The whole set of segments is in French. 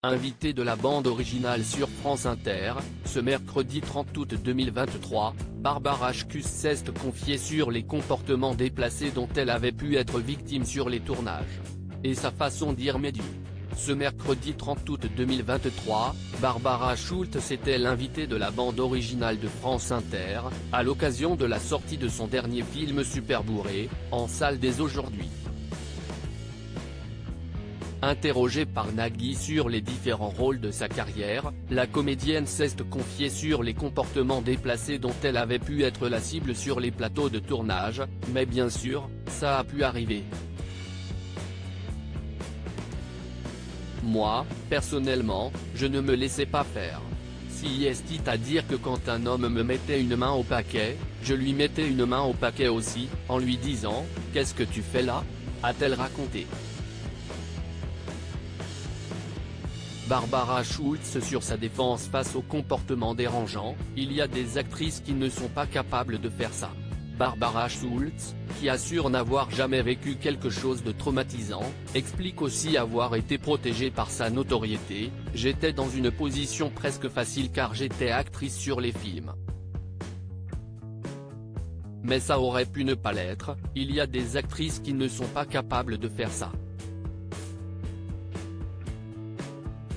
Invitée de la bande originale sur France Inter, ce mercredi 30 août 2023, Barbara Schultz s'est confiée sur les comportements déplacés dont elle avait pu être victime sur les tournages. Et sa façon d'y remédier. Ce mercredi 30 août 2023, Barbara Schultz était l'invitée de la bande originale de France Inter, à l'occasion de la sortie de son dernier film Super Bourré, en salle dès aujourd'hui. Interrogée par Nagui sur les différents rôles de sa carrière, la comédienne s'est confiée sur les comportements déplacés dont elle avait pu être la cible sur les plateaux de tournage, mais bien sûr, ça a pu arriver. Moi, personnellement, je ne me laissais pas faire. C'est-à-dire que quand un homme me mettait une main au paquet, je lui mettais une main au paquet aussi, en lui disant « Qu'est-ce que tu fais là ?» a-t-elle raconté. Barbara Schultz sur sa défense face au comportement dérangeant, il y a des actrices qui ne sont pas capables de faire ça. Barbara Schultz, qui assure n'avoir jamais vécu quelque chose de traumatisant, explique aussi avoir été protégée par sa notoriété. « J'étais dans une position presque facile car j'étais actrice sur les films. Mais ça aurait pu ne pas l'être, il y a des actrices qui ne sont pas capables de faire ça.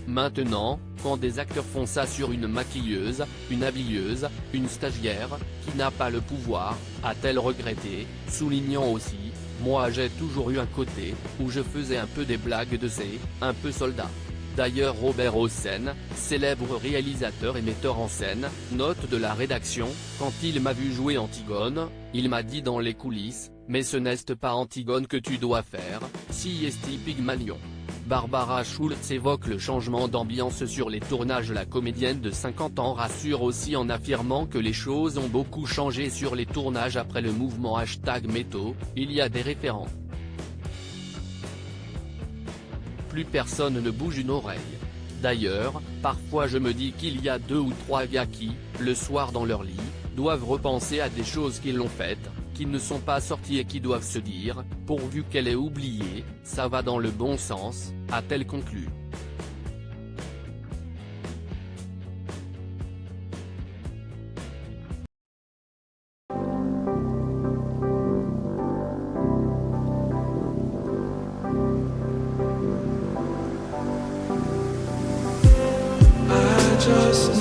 Maintenant, quand des acteurs font ça sur une maquilleuse, une habilleuse, une stagiaire, qui n'a pas le pouvoir, a-t-elle regretté, soulignant aussi « Moi j'ai toujours eu un côté, où je faisais un peu des blagues de ces, un peu soldat ». D'ailleurs Robert Hossein, célèbre réalisateur et metteur en scène, note de la rédaction, quand il m'a vu jouer Antigone, il m'a dit dans les coulisses « Mais ce n'est pas Antigone que tu dois faire, si Pygmalion ». Barbara Schultz évoque le changement d'ambiance sur les tournages. La comédienne de 50 ans rassure aussi en affirmant que les choses ont beaucoup changé sur les tournages après le mouvement #MeToo, il y a des référents. Plus personne ne bouge une oreille. D'ailleurs, parfois je me dis qu'il y a 2 ou 3 gars qui, le soir dans leur lit, doivent repenser à des choses qu'ils l'ont faites, qui ne sont pas sorties et qui doivent se dire, pourvu qu'elle ait oublié, ça va dans le bon sens, a-t-elle conclu. I just